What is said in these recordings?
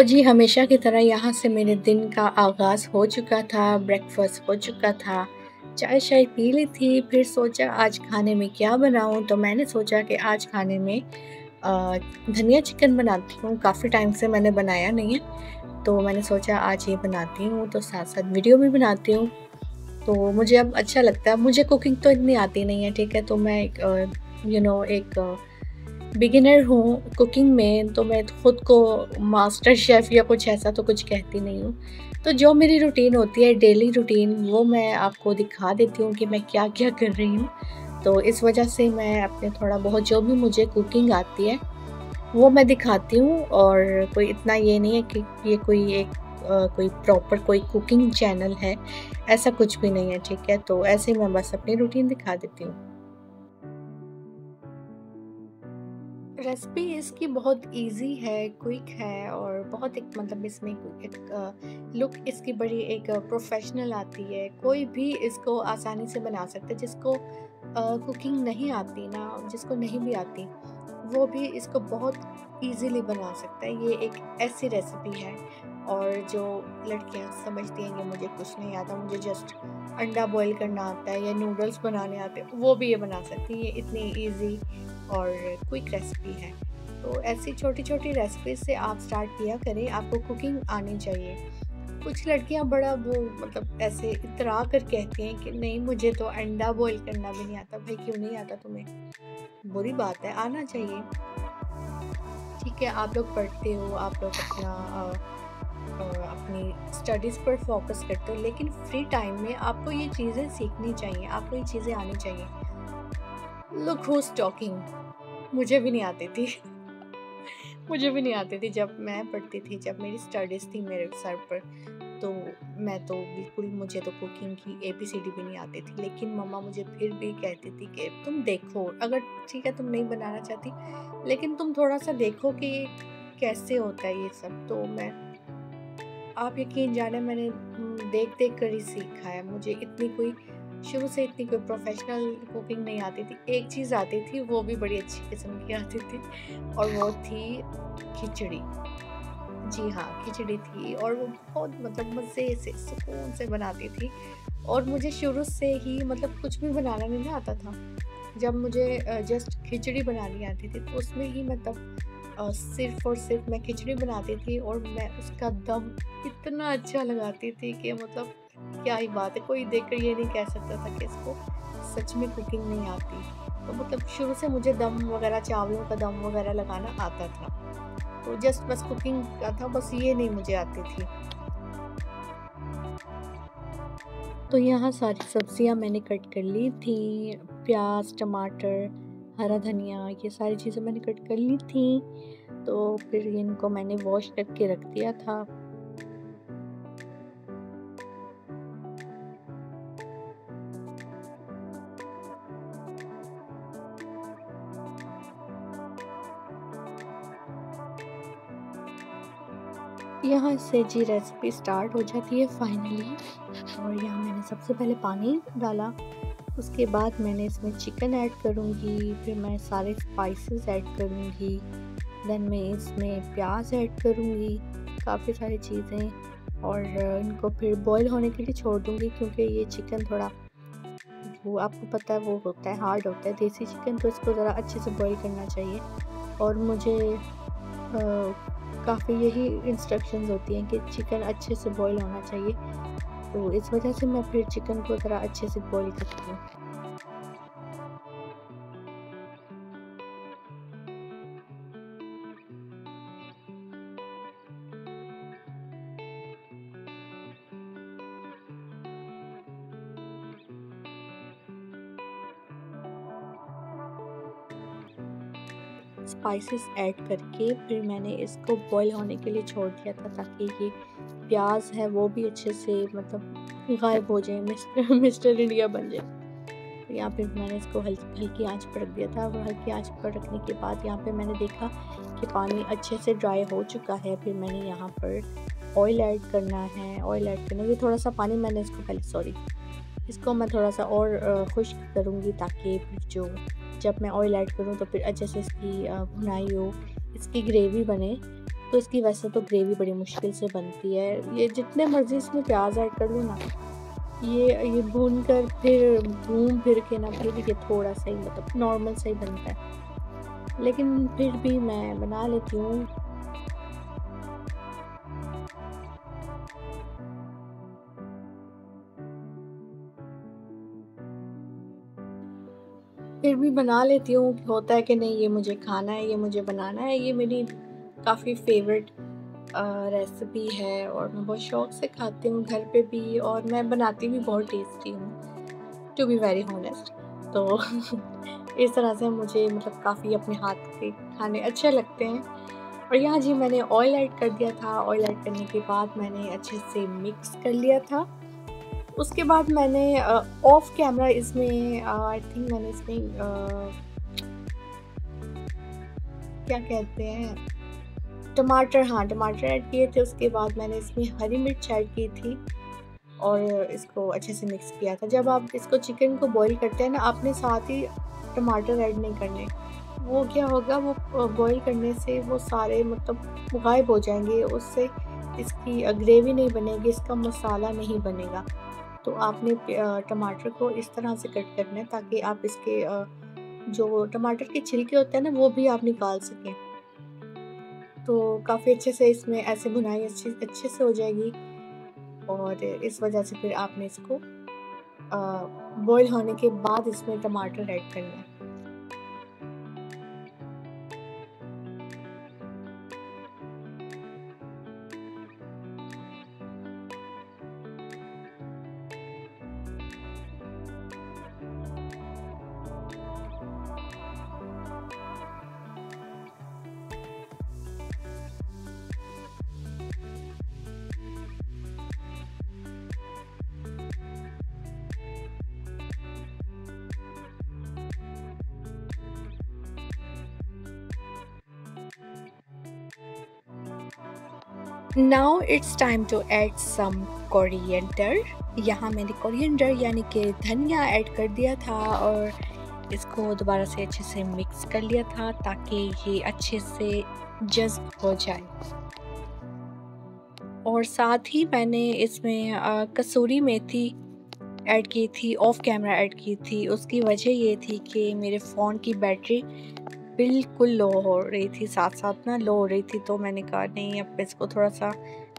जी, हमेशा की तरह यहाँ से मेरे दिन का आगाज़ हो चुका था, ब्रेकफ़ास्ट हो चुका था, चाय-शाय पी ली थी, फिर सोचा आज खाने में क्या बनाऊँ? तो मैंने सोचा कि आज खाने में धनिया चिकन बनाती हूँ, काफ़ी टाइम से मैंने बनाया नहीं है, तो मैंने सोचा आज ये बनाती हूँ, तो साथ-साथ वीडियो भी बनाती हूँ। तो मुझे अब अच्छा लगता है, मुझे कुकिंग तो इतनी आती नहीं है, ठीक है? तो मैं एक एक बिगिनर हूँ कुकिंग में, तो मैं खुद को मास्टर शेफ़ या कुछ ऐसा तो कुछ कहती नहीं हूँ। तो जो मेरी रूटीन होती है, डेली रूटीन, वो मैं आपको दिखा देती हूँ कि मैं क्या-क्या कर रही हूँ। तो इस वजह से मैं अपने थोड़ा बहुत जो भी मुझे कुकिंग आती है, वो मैं दिखाती हूँ और कोई इतना ये नहीं है कि ये कोई प्रॉपर कोई कुकिंग चैनल है, ऐसा कुछ भी नहीं है, ठीक है? तो ऐसे ही मैं बस अपनी रूटीन दिखा देती हूँ। रेसिपी इसकी बहुत इजी है, क्विक है और बहुत एक मतलब इसमें लुक इसकी बड़ी एक प्रोफेशनल आती है। कोई भी इसको आसानी से बना सकता है जिसको कुकिंग नहीं आती ना, जिसको नहीं भी आती, वो भी इसको बहुत इजीली बना सकता है। ये एक ऐसी रेसिपी है और जो लड़कियां समझती हैं कि मुझे कुछ नहीं आता, मुझे जस्ट अंडा बॉईल करना आता है या नूडल्स बनाने आते हैं, वो भी ये बना सकती हैं। ये इतनी इजी और क्विक रेसिपी है। तो ऐसी छोटी-छोटी रेसिपी से आप स्टार्ट किया करें, आपको कुकिंग आनी चाहिए। कुछ लड़कियां बड़ा वो मतलब ऐसे इतरा कर कहती हैं कि नहीं मुझे तो अंडा बॉईल करना भी नहीं आता। भाई क्यों नहीं आता तुम्हें? बुरी बात है, आना चाहिए। ठीक है, आप लोग पढ़ते हो, आप लोग अपनी स्टडीज़ पर फोकस करते हो, लेकिन फ्री टाइम में आपको ये चीज़ें सीखनी चाहिए, आपको ये चीज़ें आनी चाहिए। लुक हुज़ टॉकिंग, मुझे भी नहीं आती थी। मुझे भी नहीं आती थी जब मैं पढ़ती थी, जब मेरी स्टडीज़ थी मेरे सर पर, तो मैं तो बिल्कुल, मुझे तो कुकिंग की एबीसीडी भी नहीं आती थी। लेकिन मम्मा मुझे फिर भी कहती थी कि तुम देखो, अगर ठीक है तुम नहीं बनाना चाहती, लेकिन तुम थोड़ा-सा देखो कि कैसे होता है ये सब। तो मैं, आप यकीन जाने, मैंने देख-देख कर ही सीखा है। मुझे इतनी कोई शुरू से इतनी कोई प्रोफ़ेशनल कुकिंग नहीं आती थी। एक चीज़ आती थी, वो भी बड़ी अच्छी किस्म की आती थी और वो थी खिचड़ी। जी हाँ, खिचड़ी थी और वो बहुत मतलब मज़े से, सुकून से बनाती थी और मुझे शुरू से ही मतलब कुछ भी बनाना नहीं ना आता था। जब मुझे जस्ट खिचड़ी बनानी आती थी, तो उसमें ही मतलब सिर्फ़ और सिर्फ़ मैं खिचड़ी बनाती थी और मैं उसका दम इतना अच्छा लगाती थी कि मतलब क्या ही बात है, कोई देखकर ये नहीं कह सकता था कि इसको सच में कुकिंग नहीं आती। तो मतलब शुरू से मुझे दम वग़ैरह, चावलों का दम वग़ैरह लगाना आता था। तो जस्ट बस कुकिंग का था, बस ये नहीं मुझे आती थी। तो यहाँ सारी सब्जियाँ मैंने कट कर ली थी, प्याज़, टमाटर, हरा धनिया, ये सारी चीज़ें मैंने कट कर ली थी। तो फिर इनको मैंने वॉश करके रख दिया था। यहाँ से जी रेसिपी स्टार्ट हो जाती है फाइनली। और यहाँ मैंने सबसे पहले पानी डाला, उसके बाद मैंने इसमें चिकन ऐड करूँगी, फिर मैं सारे स्पाइसेस ऐड करूँगी, देन मैं इसमें प्याज ऐड करूँगी, काफ़ी सारी चीज़ें, और इनको फिर बॉईल होने के लिए छोड़ दूँगी क्योंकि ये चिकन थोड़ा, वो आपको पता है वो होता है, हार्ड होता है देसी चिकन, तो इसको ज़रा अच्छे से बॉईल करना चाहिए। और मुझे काफ़ी यही इंस्ट्रक्शंस होती हैं कि चिकन अच्छे से बॉईल होना चाहिए, तो इस वजह से मैं फिर चिकन को ज़रा अच्छे से बॉईल करती हूँ। स्पाइसेस ऐड करके फिर मैंने इसको बॉईल होने के लिए छोड़ दिया था ताकि ये प्याज है वो भी अच्छे से मतलब गायब हो जाए, मिस्टर मिस्टर इंडिया बन जाए। तो यहाँ पे मैंने इसको हल्की हल्की आंच पर रख दिया था और हल्की आंच पर रखने के बाद यहाँ पे मैंने देखा कि पानी अच्छे से ड्राई हो चुका है। फिर मैंने यहाँ पर ऑयल ऐड करना है, ऑयल ऐड करने के थोड़ा सा पानी मैंने इसको पहले, सॉरी, इसको मैं थोड़ा सा और खुश्क करूँगी ताकि फिर जो, जब मैं ऑयल ऐड करूँ तो फिर अच्छे से इसकी भुनाई हो, इसकी ग्रेवी बने। तो इसकी वैसे तो ग्रेवी बड़ी मुश्किल से बनती है। ये जितने मर्ज़ी इसमें प्याज़ ऐड कर लो ना, ये भून कर फिर घूम फिर के ना फिर ये थोड़ा सा ही मतलब नॉर्मल सा ही बनता है, लेकिन फिर भी मैं बना लेती हूँ। फिर भी बना लेती हूँ, होता है कि नहीं ये मुझे खाना है, ये मुझे बनाना है, ये मेरी काफ़ी फ़ेवरेट रेसिपी है और मैं बहुत शौक़ से खाती हूँ घर पे भी, और मैं बनाती भी बहुत टेस्टी हूँ, टू बी वेरी हॉनेस्ट। तो इस तरह से मुझे मतलब काफ़ी अपने हाथ के खाने अच्छे लगते हैं। और यहाँ जी मैंने ऑयल ऐड कर दिया था, ऑयल ऐड करने के बाद मैंने अच्छे से मिक्स कर लिया था। उसके बाद मैंने ऑफ कैमरा इसमें आई थिंक मैंने इसमें क्या कहते हैं, टमाटर, हाँ टमाटर ऐड किए थे। उसके बाद मैंने इसमें हरी मिर्च ऐड की थी और इसको अच्छे से मिक्स किया था। जब आप इसको चिकन को बॉईल करते हैं ना, आपने साथ ही टमाटर ऐड नहीं करने। वो क्या होगा, वो बॉईल करने से वो सारे मतलब गायब हो जाएंगे, उससे इसकी ग्रेवी नहीं बनेगी, इसका मसाला नहीं बनेगा। तो आपने टमाटर को इस तरह से कट करना है ताकि आप इसके जो टमाटर के छिलके होते हैं ना, वो भी आप निकाल सकें। तो काफ़ी अच्छे से इसमें ऐसे भुनाई अच्छे से हो जाएगी, और इस वजह से फिर आपने इसको बॉईल होने के बाद इसमें टमाटर ऐड करना है। Now it's time to add some coriander. यहाँ मैंने कोरिएंडर यानी कि धनिया ऐड कर दिया था और इसको दोबारा से अच्छे से मिक्स कर लिया था ताकि ये अच्छे से जज़्ब हो जाए। और साथ ही मैंने इसमें कसूरी मेथी ऐड की थी, ऑफ कैमरा ऐड की थी। उसकी वजह ये थी कि मेरे फ़ोन की बैटरी बिल्कुल लो हो रही थी, साथ-साथ ना लो हो रही थी, तो मैंने कहा नहीं अब इसको थोड़ा-सा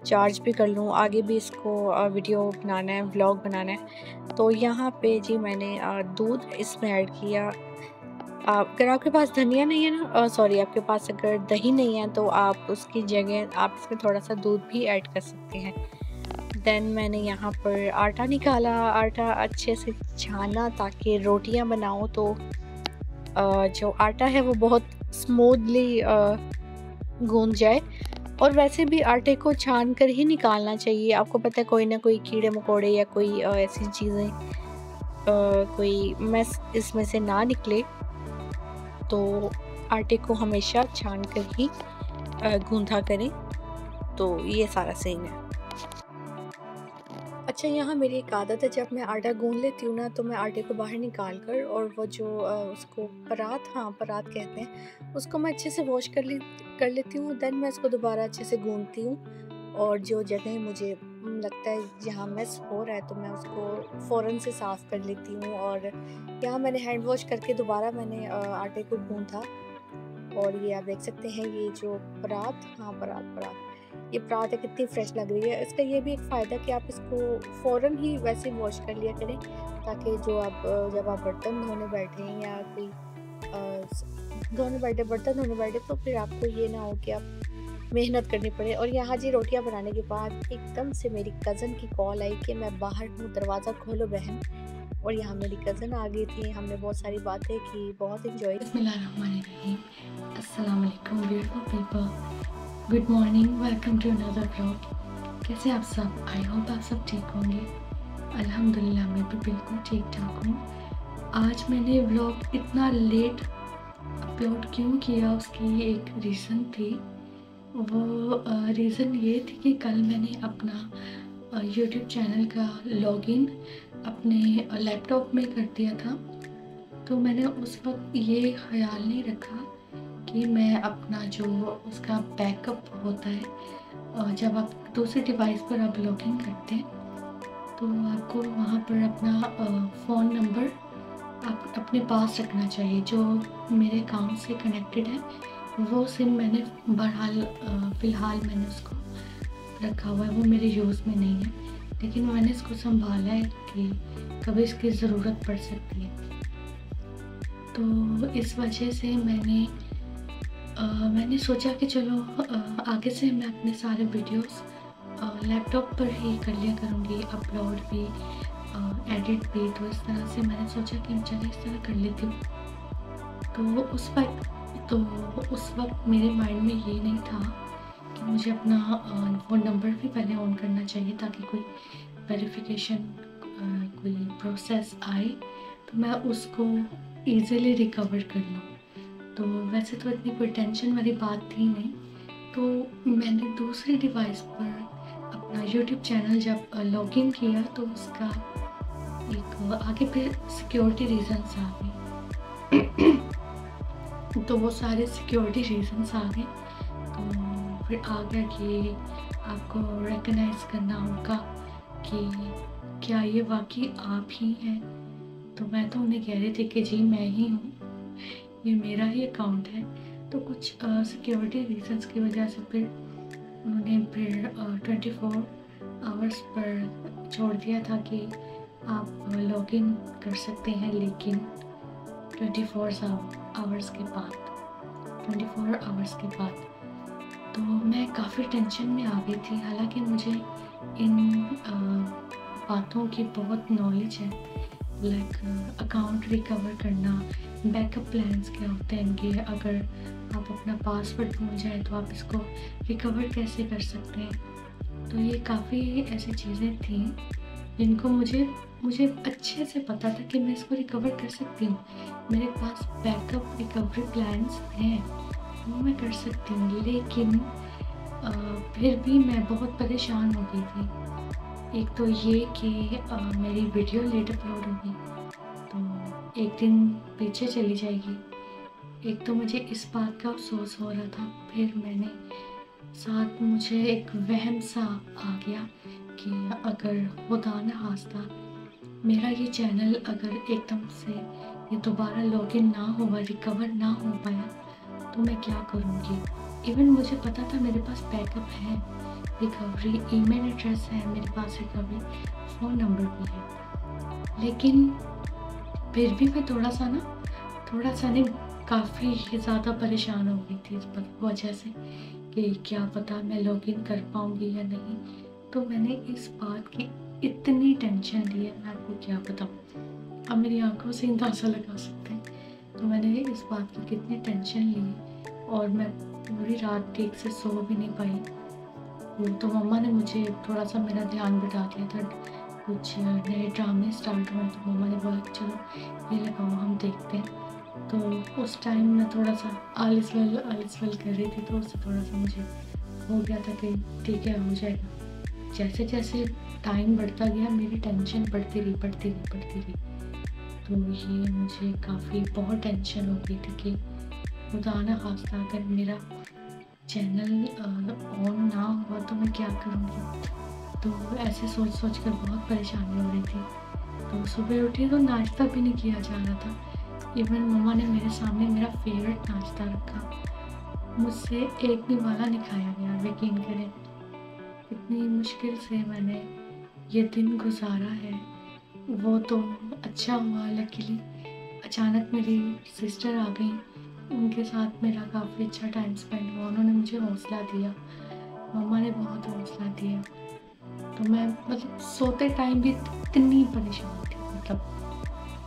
चार्ज भी कर लूँ, आगे भी इसको वीडियो बनाना है, व्लॉग बनाना है। तो यहाँ पे जी मैंने दूध इसमें ऐड किया। अगर आपके पास धनिया नहीं है ना, सॉरी आपके पास अगर दही नहीं है तो आप उसकी जगह आप इसमें थोड़ा-सा दूध भी ऐड कर सकते हैं। देन मैंने यहाँ पर आटा निकाला, आटा अच्छे से छाना ताकि रोटियाँ बनाऊँ तो जो आटा है वो बहुत स्मूथली गूंद जाए। और वैसे भी आटे को छान कर ही निकालना चाहिए। आपको पता है कोई ना कोई कीड़े मकोड़े या कोई ऐसी चीज़ें कोई मैस इसमें से ना निकले, तो आटे को हमेशा छान कर ही गूंथा करें, तो ये सारा सीन है। अच्छा, यहाँ मेरी एक आदत है, जब मैं आटा गूँध लेती हूँ ना तो मैं आटे को बाहर निकाल कर और वो जो उसको परात, हाँ परात कहते हैं, उसको मैं अच्छे से वॉश कर लेती हूँ। देन मैं इसको दोबारा अच्छे से गूँधती हूँ और जो जगह मुझे लगता है जहाँ मिस हो रहा है तो मैं उसको फ़ौरन से साफ़ कर लेती हूँ। और यहाँ मैंने हैंड वॉश करके दोबारा मैंने आटे को गूँधा। और ये आप देख सकते हैं ये जो परात, हाँ परात, ये परात है, कितनी फ्रेश लग रही है। इसका ये भी एक फ़ायदा कि आप इसको फ़ौरन ही वैसे वॉश कर लिया करें, ताकि जो आप जब आप बर्तन धोने बैठें या कोई बर्तन धोने बैठे तो फिर आपको ये ना हो कि आप मेहनत करनी पड़े। और यहाँ जी रोटियाँ बनाने के बाद एकदम से मेरी कज़न की कॉल आई कि मैं बाहर हूँ, दरवाज़ा खोलो बहन। और यहाँ मेरी कज़न आ गई थी, हमने बहुत सारी बातें की, बहुत इन्जॉय। बिस्मिल्लाहिर्रहमानिर्रहीम। अस्सलाम वालेकुम beautiful people, good morning, welcome to another vlog. कैसे आप सब? आई होप आप सब ठीक होंगे। अल्हम्दुलिल्लाह मैं भी बिल्कुल ठीक ठाक हूँ। आज मैंने व्लॉग इतना लेट अपलोड क्यों किया, उसकी एक रीज़न थी। वो रीज़न ये थी कि कल मैंने अपना यूट्यूब चैनल का लॉगिन अपने लैपटॉप में कर दिया था, तो मैंने उस वक्त ये ख्याल नहीं रखा कि कि मैं अपना जो उसका बैकअप होता है, जब आप दूसरे डिवाइस पर आप लॉगिन करते हैं तो आपको वहाँ पर अपना फ़ोन नंबर आप अपने पास रखना चाहिए। जो मेरे अकाउंट से कनेक्टेड है वो सिम मैंने फ़िलहाल मैंने उसको रखा हुआ है, वो मेरे यूज़ में नहीं है, लेकिन मैंने इसको संभाला है कि कभी इसकी ज़रूरत पड़ सकती है। तो इस वजह से मैंने सोचा कि चलो आगे से मैं अपने सारे वीडियोस लैपटॉप पर ही कर लिया करूँगी, अपलोड भी, एडिट भी। तो इस तरह से मैंने सोचा कि चलो इस तरह कर लेती हूँ। तो उस वक्त मेरे माइंड में ये नहीं था कि मुझे अपना फ़ोन नंबर भी पहले ऑन करना चाहिए ताकि कोई वेरिफिकेशन कोई प्रोसेस आए तो मैं उसको ईज़िली रिकवर कर लूँ। तो वैसे तो इतनी कोई टेंशन वाली बात थी नहीं, तो मैंने दूसरे डिवाइस पर अपना यूट्यूब चैनल जब लॉगिन किया तो उसका एक आगे फिर सिक्योरिटी रीज़न्स आ गए। तो वो सारे सिक्योरिटी रीज़न्स आ गए, तो फिर आ गया कि आपको रिकॉग्नाइज़ करना होगा कि क्या ये वाकई आप ही हैं। तो मैं तो उन्हें कह रही थी कि जी मैं ही हूँ, ये मेरा ही अकाउंट है। तो कुछ सिक्योरिटी रीज़न्स की वजह से फिर उन्होंने 24 आवर्स पर छोड़ दिया था कि आप लॉगिन कर सकते हैं, लेकिन 24 आवर्स के बाद। तो मैं काफ़ी टेंशन में आ गई थी। हालांकि मुझे इन बातों की बहुत नॉलेज है, लाइक अकाउंट रिकवर करना, बैकअप प्लान्स क्या होते हैं इनके, अगर आप अपना पासवर्ड भूल जाए तो आप इसको रिकवर कैसे कर सकते हैं। तो ये काफ़ी ऐसी चीज़ें थी जिनको मुझे अच्छे से पता था कि मैं इसको रिकवर कर सकती हूँ। मेरे पास बैकअप रिकवरी प्लान्स हैं, वो मैं कर सकती हूँ, लेकिन फिर भी मैं बहुत परेशान हो गई थी। एक तो ये कि मेरी वीडियो लेट अपलोड होगी तो एक दिन पीछे चली जाएगी। एक तो मुझे इस बात का अफसोस हो रहा था, फिर साथ मुझे एक वहम सा आ गया कि अगर खुदा न खास्ता मेरा ये चैनल अगर एकदम से ये दोबारा लॉगिन ना हुआ, रिकवर ना हो पाया तो मैं क्या करूँगी। इवन मुझे पता था मेरे पास बैकअप है, रिकवरी ईमेल एड्रेस है मेरे पास, रिकवरी फ़ोन नंबर भी है, लेकिन फिर भी मैं थोड़ा सा नहीं काफ़ी ज़्यादा परेशान हो गई थी इस वजह से कि क्या पता मैं लॉगिन कर पाऊँगी या नहीं। तो मैंने इस बात की इतनी टेंशन ली है, मैं आपको क्या बताऊँ, अब मेरी आंखों से अंदाज़ा लगा सकते हैं। तो मैंने इस बात की कितनी टेंशन ली और मैं पूरी रात ठीक से सो भी नहीं पाई। तो मम्मा ने मुझे थोड़ा सा मेरा ध्यान बटा दिया था, कुछ नए ड्रामे स्टार्ट हुए तो मम्मा ने बोला चलो ये लगाओ हम देखते हैं। तो उस टाइम मैं थोड़ा सा आलिस वल कर रही थी, तो उससे थोड़ा सा मुझे हो गया था कि ठीक है हो जाएगा। जैसे जैसे टाइम बढ़ता गया मेरी टेंशन बढ़ती रही। तो ये मुझे बहुत टेंशन हो गई थी कि खुदा न खास्ता अगर मेरा चैनल ऑन ना हुआ तो मैं क्या करूँगी। तो ऐसे सोच कर बहुत परेशानी हो रही थी। तो सुबह उठी तो नाश्ता भी नहीं किया जा रहा था। इवन मम्मा ने मेरे सामने मेरा फेवरेट नाश्ता रखा, मुझसे एक भी वाला नहीं खाया गया। यकीन करें इतनी मुश्किल से मैंने ये दिन गुजारा है। वो तो अच्छा हुआ, लकीली अचानक मेरी सिस्टर आ गई, उनके साथ मेरा काफ़ी अच्छा टाइम स्पेंड हुआ। उन्होंने मुझे हौसला दिया, मम्मा ने बहुत हौसला दिया। तो मैं मतलब सोते टाइम भी इतनी परेशान थी, मतलब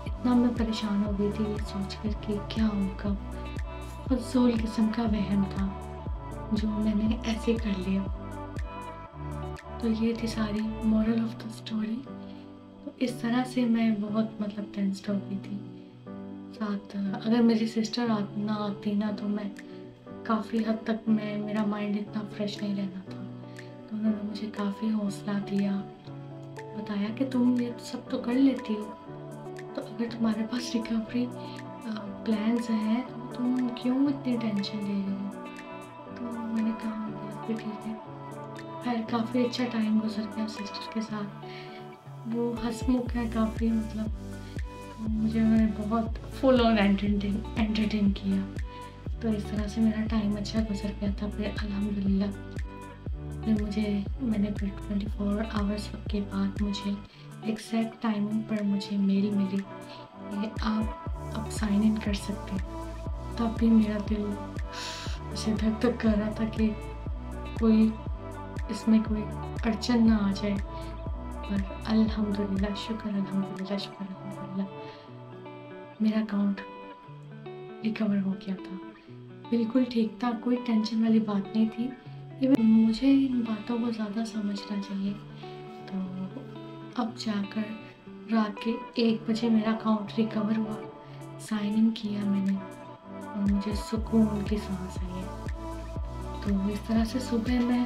इतना मैं परेशान हो गई थी ये सोच कर कि क्या होगा। फजूल किस्म का वहम था जो मैंने ऐसे कर लिया। तो ये थी सारी मोरल ऑफ द स्टोरी। तो इस तरह से मैं बहुत मतलब टेंस्ड हो गई थी। साथ अगर मेरी सिस्टर ना आती ना तो मैं काफ़ी हद तक मेरा माइंड इतना फ्रेश नहीं रहना था। तो उन्होंने मुझे काफ़ी हौसला दिया, बताया कि तुम ये सब तो कर लेती हो, तो अगर तुम्हारे पास रिकवरी प्लान्स हैं, तो तुम क्यों इतनी टेंशन ले रही हो? तो मैंने कहा बात भी ठीक है। खैर काफ़ी अच्छा टाइम गुजर गया सिस्टर के साथ। वो हंसमुख है काफ़ी, मतलब मुझे उन्होंने बहुत फुल ऑन एंटरटेन किया। तो इस तरह से मेरा टाइम अच्छा गुजर गया था। फिर अल्हम्दुलिल्लाह मैंने फिर 24 आवर्स के बाद मुझे एग्जैक्ट टाइमिंग पर मुझे मेल मिली कि आप अब साइन इन कर सकते हैं। तब भी मेरा दिल ऐसे धक धक कर रहा था कि कोई इसमें कोई अड़चन ना आ जाए, पर अल्हम्दुलिल्लाह शुक्र अल्हम्दुलिल्लाह मेरा अकाउंट रिकवर हो गया था। बिल्कुल ठीक था, कोई टेंशन वाली बात नहीं थी। इवन मुझे इन बातों को ज़्यादा समझना चाहिए। तो अब जाकर रात के 1 बजे मेरा अकाउंट रिकवर हुआ, साइन इन किया मैंने और मुझे सुकून की सांस आई है। तो इस तरह से सुबह मैं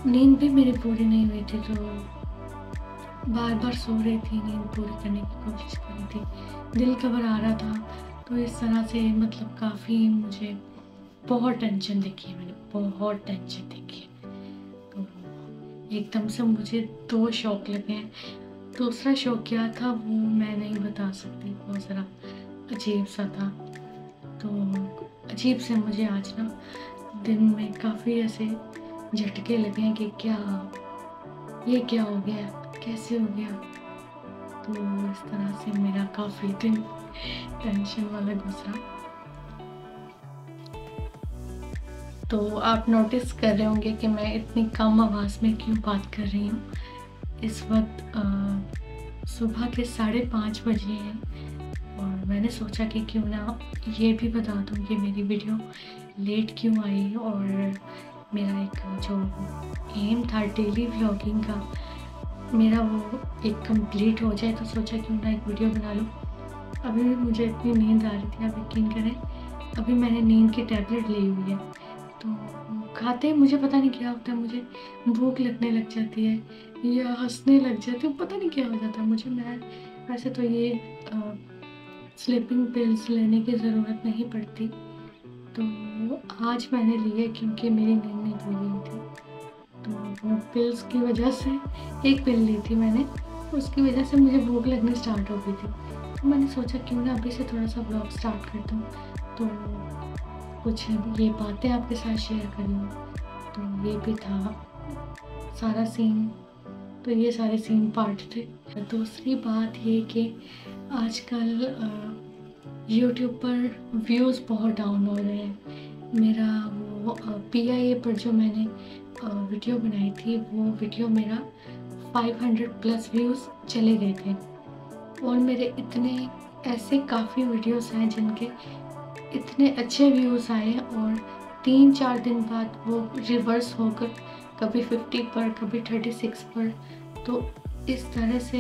नींद भी मेरी पूरी नहीं हुई थी, तो बार बार सो रही थी, नींद पूरी करने की कोशिश कर रही थी, दिल घबरा रहा था। तो इस तरह से मतलब काफ़ी मुझे बहुत टेंशन देखी है मैंने, बहुत टेंशन देखी है। तो एकदम से मुझे 2 शौक लगे हैं। दूसरा शौक क्या था वो मैं नहीं बता सकती, वो ज़रा अजीब सा था। तो अजीब से मुझे आज ना दिन में काफ़ी ऐसे झटके लगे हैं कि ये क्या हो गया, कैसे हो गया। तो इस तरह से मेरा काफ़ी दिन टेंशन वाला गुजरा। तो आप नोटिस कर रहे होंगे कि मैं इतनी कम आवाज़ में क्यों बात कर रही हूँ। इस वक्त सुबह के 5:30 बजे हैं और मैंने सोचा कि क्यों ना ये भी बता दूँ कि मेरी वीडियो लेट क्यों आई। और मेरा एक जो एम था डेली व्लॉगिंग का, मेरा वो एक कंप्लीट हो जाए, तो सोचा क्यों ना एक वीडियो बना लूँ। अभी भी मुझे इतनी नींद आ रही थी, आप यकीन करें, अभी मैंने नींद की टैबलेट ली हुई है। तो खाते ही मुझे पता नहीं क्या होता है, मुझे भूख लगने लग जाती है या हंसने लग जाती हूँ, पता नहीं क्या हो जाता है मुझे। मैं वैसे तो ये स्लीपिंग पिल्स लेने की ज़रूरत नहीं पड़ती, तो आज मैंने लिए क्योंकि मेरी नींद नहीं पूरी हुई थी। तो वो पिल्स की वजह से, एक पिल ली थी मैंने, उसकी वजह से मुझे भूख लगनी स्टार्ट हो गई थी। तो मैंने सोचा क्यों ना अभी से थोड़ा सा ब्लॉग स्टार्ट कर दूँ, तो कुछ ये बातें आपके साथ शेयर कर लूँ। तो ये भी था सारा सीन, तो ये सारे सीन पार्ट थे। दूसरी बात ये कि आजकल यूट्यूब पर व्यूज़ बहुत डाउन हो रहे हैं। मेरा वो PIA पर जो मैंने वीडियो बनाई थी, वो वीडियो मेरा 500 प्लस व्यूज़ चले गए थे। और मेरे इतने ऐसे काफ़ी वीडियोस हैं जिनके इतने अच्छे व्यूज़ आए और 3-4 दिन बाद वो रिवर्स होकर कभी 50 पर, कभी 36 पर। तो इस तरह से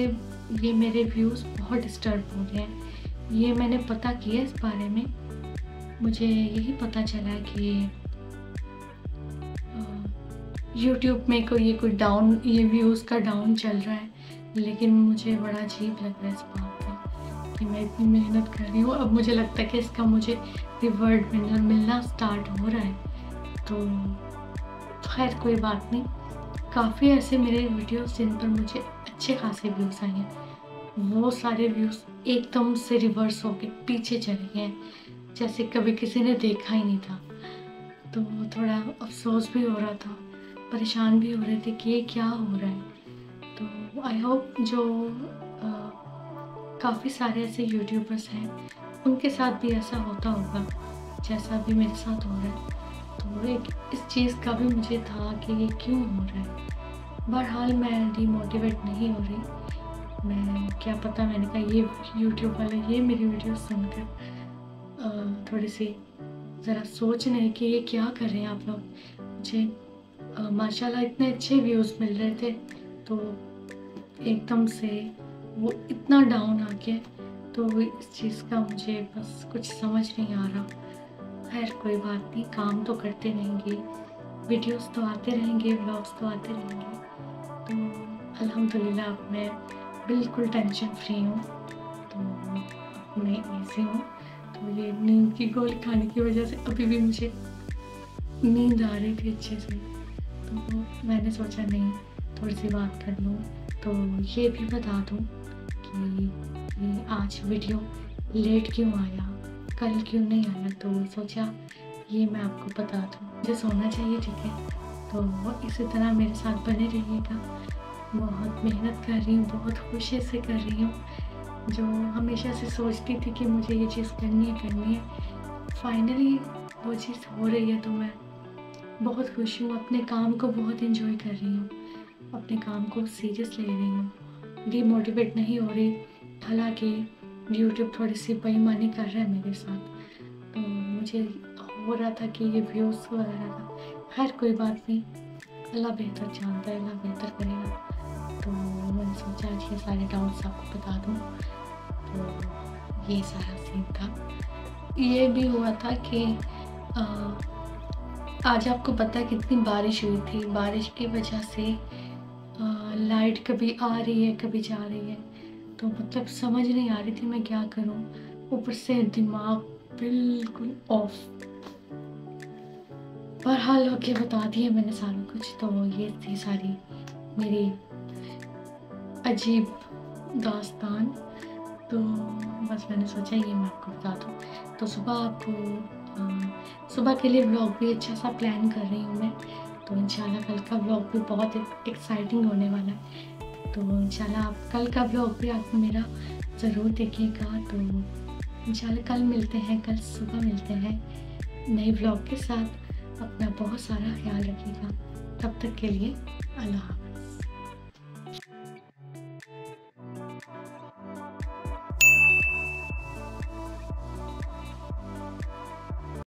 ये मेरे व्यूज़ बहुत डिस्टर्ब हो गए हैं। ये मैंने पता किया इस बारे में, मुझे यही पता चला कि यूट्यूब में ये व्यूज़ का डाउन चल रहा है। लेकिन मुझे बड़ा अजीब लग रहा है इस बात का कि मैं इतनी मेहनत कर रही हूँ, अब मुझे लगता है कि इसका मुझे रिवॉर्ड मिलना स्टार्ट हो रहा है। तो खैर कोई बात नहीं, काफ़ी ऐसे मेरे वीडियोस जिन पर मुझे अच्छे खासे व्यूज़ आए हैं, वो सारे व्यूज़ एकदम से रिवर्स होके पीछे चले गए हैं, जैसे कभी किसी ने देखा ही नहीं था। तो थोड़ा अफसोस भी हो रहा था, परेशान भी हो रहे थे कि ये क्या हो रहा है। तो आई होप जो काफ़ी सारे ऐसे यूट्यूबर्स हैं उनके साथ भी ऐसा होता होगा जैसा भी मेरे साथ हो रहा है। तो एक इस चीज़ का भी मुझे था कि ये क्यों हो रहा है। बहरहाल मैं डिमोटिवेट नहीं हो रही, मैं क्या पता, मैंने कहा ये यूट्यूब वाले ये मेरी वीडियो सुनकर थोड़ी सी ज़रा सोच रहे हैं कि ये क्या कर रहे हैं आप लोग। मुझे माशाल्लाह इतने अच्छे व्यूज़ मिल रहे थे, तो एकदम से वो इतना डाउन आ गया। तो इस चीज़ का मुझे बस कुछ समझ नहीं आ रहा। खैर कोई बात नहीं, काम तो करते रहेंगे, वीडियोस तो आते रहेंगे, व्लॉग्स तो आते रहेंगे। तो अल्हम्दुलिल्लाह अब मैं बिल्कुल टेंशन फ्री हूँ, तो अब मैं ईज़ी हूँ। तो तो ये नींद की गोली खाने की वजह से अभी भी मुझे नींद आ रही थी अच्छे से, तो मैंने सोचा नहीं थोड़ी सी बात कर लूँ। तो ये भी बता दूँ कि ये आज वीडियो लेट क्यों आया, कल क्यों नहीं आया, तो सोचा ये मैं आपको बता दूँ। मुझे सोना चाहिए, ठीक है, तो इसी तरह मेरे साथ बने रहिएगा। बहुत मेहनत कर रही हूँ, बहुत खुशी से कर रही हूँ, जो हमेशा से सोचती थी कि मुझे ये चीज़ करनी है, फाइनली वो चीज़ हो रही है, तो मैं बहुत खुश हूँ। अपने काम को बहुत एंजॉय कर रही हूँ, अपने काम को सीरियस ले रही हूँ, डीमोटिवेट नहीं हो रही। हालांकि यूट्यूब थोड़ी सी बेईमानी कर रहा है मेरे साथ, तो मुझे हो रहा था कि ये व्यूज़ वगैरह का, खैर कोई बात नहीं, अल्लाह बेहतर जानता है, अल्लाह बेहतर करेगा। तो मैंने सोचा आज ये सारे डाउट्स आपको बता दूँ। तो ये सारा सीन था। ये भी हुआ था कि आज आपको पता है कितनी बारिश हुई थी। बारिश की वजह से लाइट कभी आ रही है कभी जा रही है, तो मतलब समझ नहीं आ रही थी मैं क्या करूं। ऊपर से दिमाग बिल्कुल ऑफ। बहरहाल ओके, बता दिया मैंने सारा कुछ। तो ये थी सारी मेरी अजीब दास्तान। तो बस मैंने सोचा ये मैं आपको बता दूँ। तो सुबह के लिए व्लॉग भी अच्छा सा प्लान कर रही हूँ मैं। तो इंशाल्लाह कल का व्लॉग भी बहुत एक्साइटिंग होने वाला है। तो इंशाल्लाह आप कल का व्लॉग भी आप मेरा ज़रूर देखिएगा। तो इंशाल्लाह कल मिलते हैं, कल सुबह मिलते हैं नए व्लॉग के साथ। अपना बहुत सारा ख्याल रखिएगा। तब तक के लिए अल्लाह हाफ़िज़।